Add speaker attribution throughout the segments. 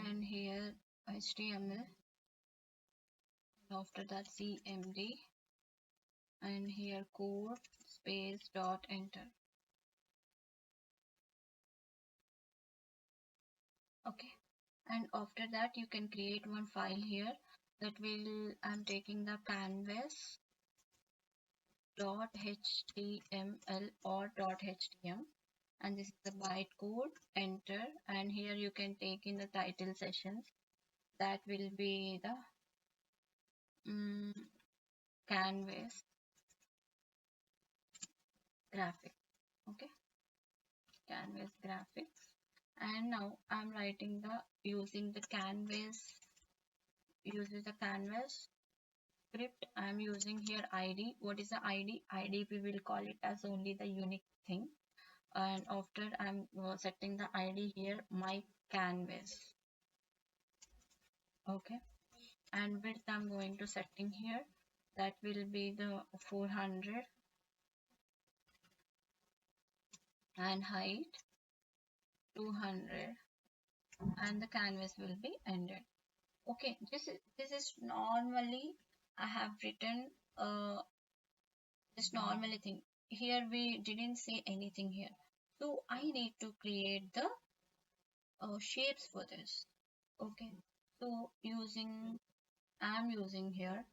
Speaker 1: and here HTML, after that CMD, and here code space dot enter. Okay, and after that you can create one file here that will, I'm taking the canvas dot html or dot htm, and this is the bytecode, enter, and here you can take in the title sessions, that will be the canvas graphics. Okay, canvas graphics, and now I'm writing the using the canvas, uses the canvas script. I'm using here id. What is the id? We will call it as only the unique thing, and after I'm setting the id here, my canvas. Okay, and width I'm going to setting here, that will be the 400, and height 200, and the canvas will be ended. Okay, this is normally I have written this normally thing. Here we didn't say anything here, so I need to create the shapes for this. Okay, so I'm using here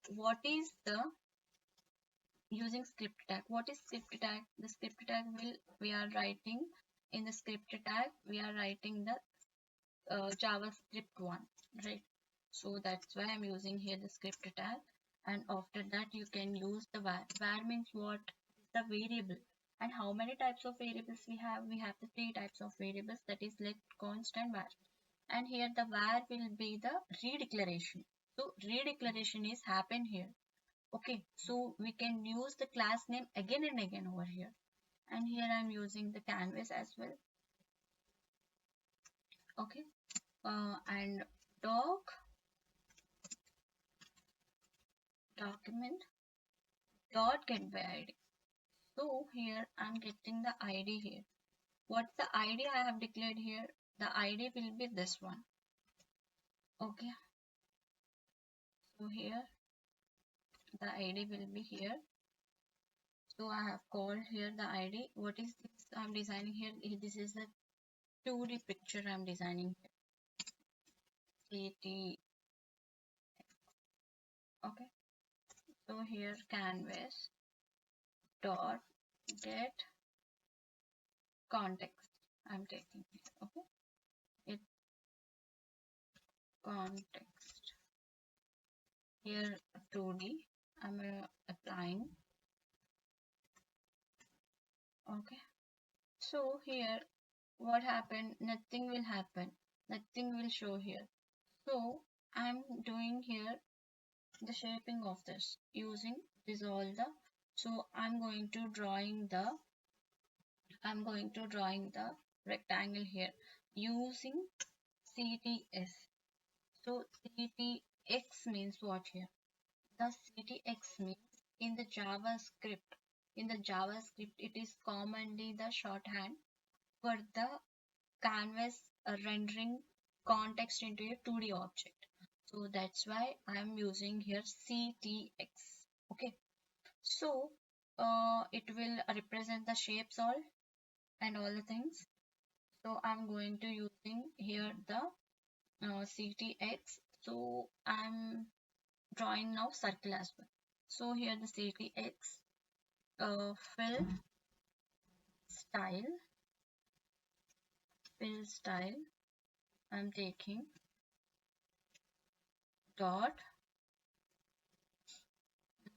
Speaker 1: what is the using script tag. What is script tag? The script tag will, we are writing in the script tag, we are writing the JavaScript one, right? So that's why I'm using here the script tag. And after that you can use the var. Var means what? The variable. And how many types of variables we have? We have the 3 types of variables, that is let, const and var. And here the var will be the redeclaration. So redeclaration is happen here. Okay, so we can use the class name again and again over here. And here I'm using the canvas as well. Okay, and document dot get by id. So here I'm getting the id here. What's the id I have declared here? The id will be this one. Okay, so here the id will be here. So I have called here the id. What is this I'm designing here? This is the 2D picture I'm designing here. CT. Okay, so here canvas dot get context I'm taking here. Okay, it context here 2D I'm applying. Okay, so here what happened? Nothing will happen, nothing will show here. So I'm doing here the shaping of this using this all the, so I'm going to drawing the rectangle here using CTS. So CTX means what here? The CTX means in the JavaScript. In the JavaScript, it is commonly the shorthand for the canvas rendering context into a 2D object. So that's why I'm using here CTX. Okay. So it will represent the shapes all and all the things. So I'm going to using here the CTX. So I'm drawing now circle as well. So here the CTX fill style I'm taking dot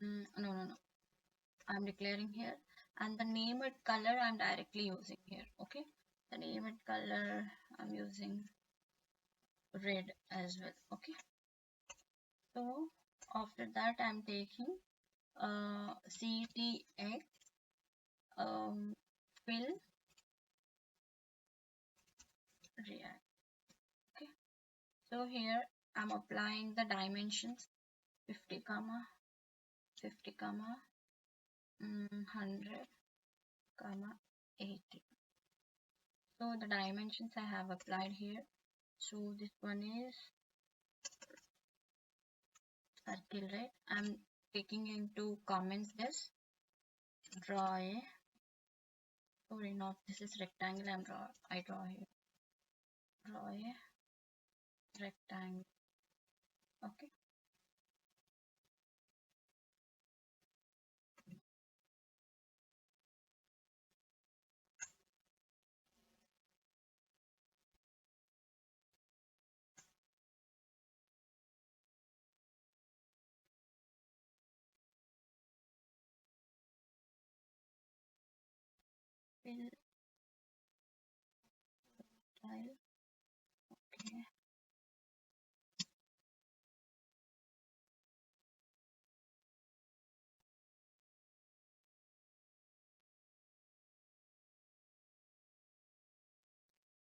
Speaker 1: no, I'm declaring here, and the named color I'm directly using here. Okay, the named color I'm using red as well. Okay, so after that I'm taking CTX fill react. Okay, so here I'm applying the dimensions 50 comma 50 comma 100 comma 80. So the dimensions I have applied here So this one is circle, right? I'm taking into comments this draw a, sorry, not this is rectangle. I draw here, draw a rectangle. Okay, fill style. Okay,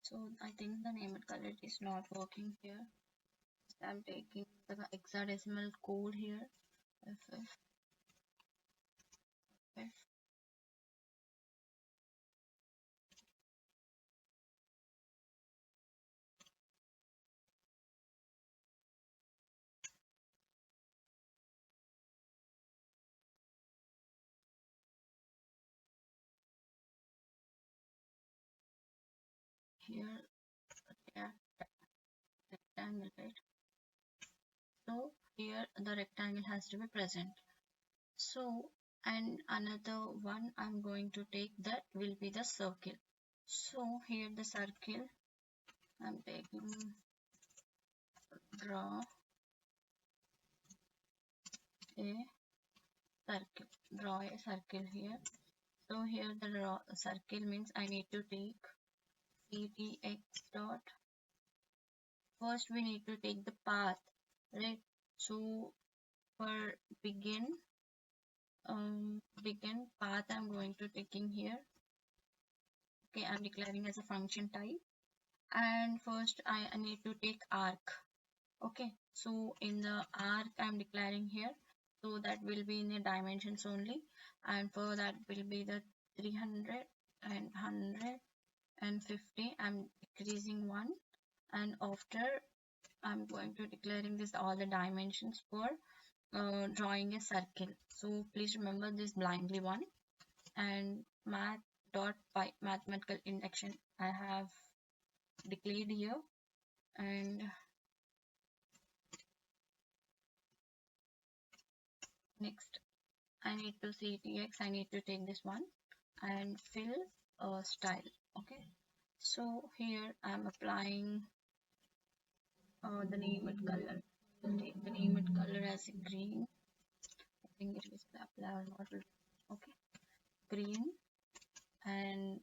Speaker 1: so I think the name color is not working here. I'm taking the hexadecimal code here. FF, here, yeah, rectangle, right? So here the rectangle has to be present. So, and another one I'm going to take that will be the circle. So here the circle, I'm taking draw a circle, draw a circle here. So here the draw circle means I need to take ctx dot. First we need to take the path, right? So for begin path I'm going to taking here. Okay, I'm declaring as a function type, and first I need to take arc. Okay, so in the arc I'm declaring here, so that will be in the dimensions only, and for that will be the 300 and 150. I'm decreasing one, and after I'm going to declaring this all the dimensions for drawing a circle. So please remember this blindly one, and math dot py mathematical induction I have declared here. And next I need to ctx, I need to take this one and fill style. Okay, so here I'm applying the named color. So take the named color as a green. I think it is apply or not. Okay, green, and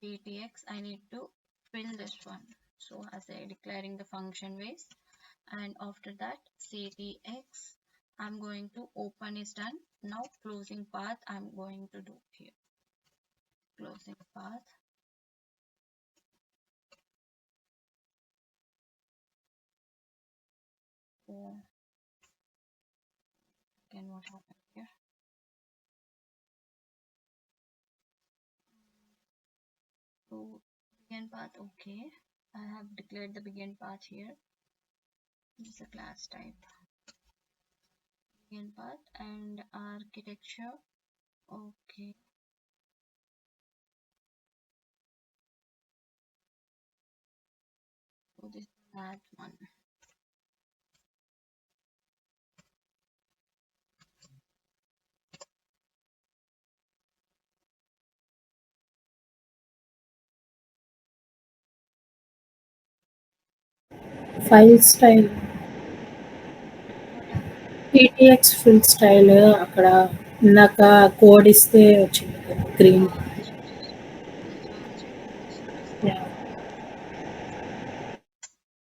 Speaker 1: ctx I need to fill this one. So as I declaring the function ways, and after that ctx I'm going to open is done. Now closing path I'm going to do here. Closing path. So again, what happened here? So begin path, okay. I have declared the begin path here. This is a class type. Begin path and architecture. Okay. So this is that one.
Speaker 2: File style
Speaker 1: What happened?
Speaker 2: ptx fill style అక్కడ ఇందాక code ఇస్తే వచ్చింది కదా green.
Speaker 1: Just one second. Just
Speaker 2: Yeah.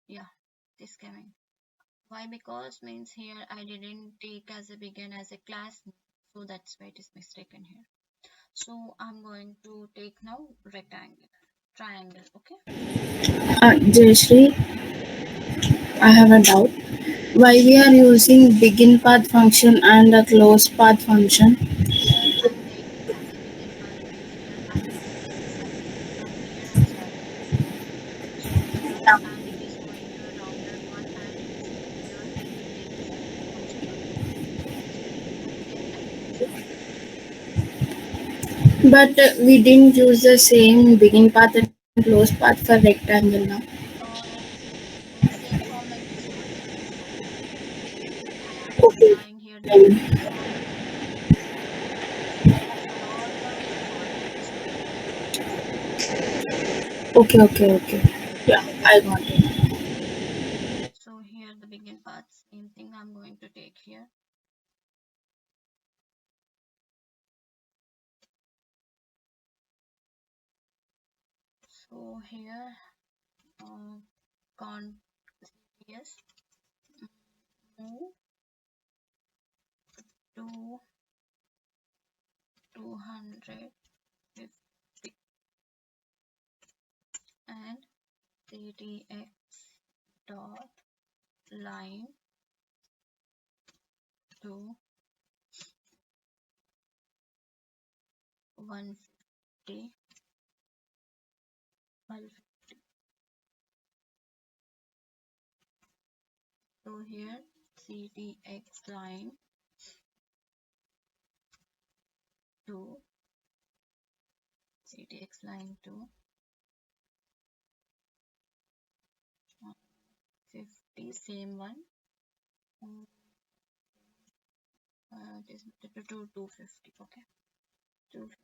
Speaker 1: yeah, this coming. Why? Because means here I didn't take as a begin as a class, so that's why it is mistaken here. So I'm going to take now rectangle, triangle. Okay.
Speaker 2: Jayashree, I have a doubt. Why we are using begin path function and a close path function?
Speaker 1: Here I'm taking as a begin path means here I'm declaring a circle. From here I'm starting this.
Speaker 2: But we didn't use the same begin path and close path for rectangle now.
Speaker 1: In the same form like this only. I am
Speaker 2: Okay.
Speaker 1: applying here the
Speaker 2: Then.
Speaker 1: default. All the default HTML.
Speaker 2: Okay, okay, okay. Yeah, I got it.
Speaker 1: So here the begin path, same thing I'm going to take here. So here con yes move to 250 and ctx dot line to 150. So here ctx line to ctx line to 50, same one. This to 250. Okay, 250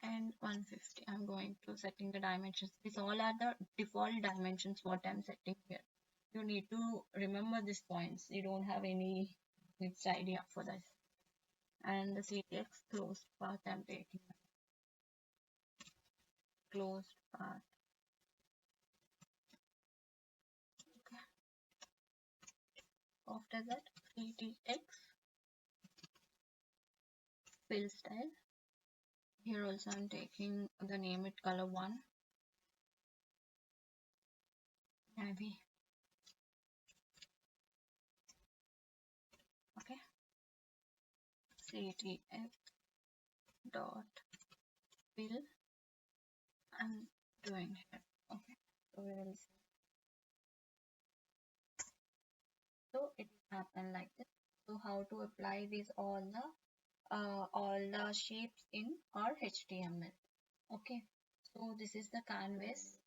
Speaker 1: and 150. I'm going to setting the dimensions. These all are the default dimensions what I'm setting here. You need to remember these points. You don't have any mixed idea for this. And the ctx closed path I'm taking. Closed path. Okay. After that ctx fill style. Here also I'm taking the name it color 1 navy. Okay, ctx dot fill I'm doing here. Okay, so we will see. So it happen like this. So how to apply these all the shapes in our HTML. Okay, so this is the canvas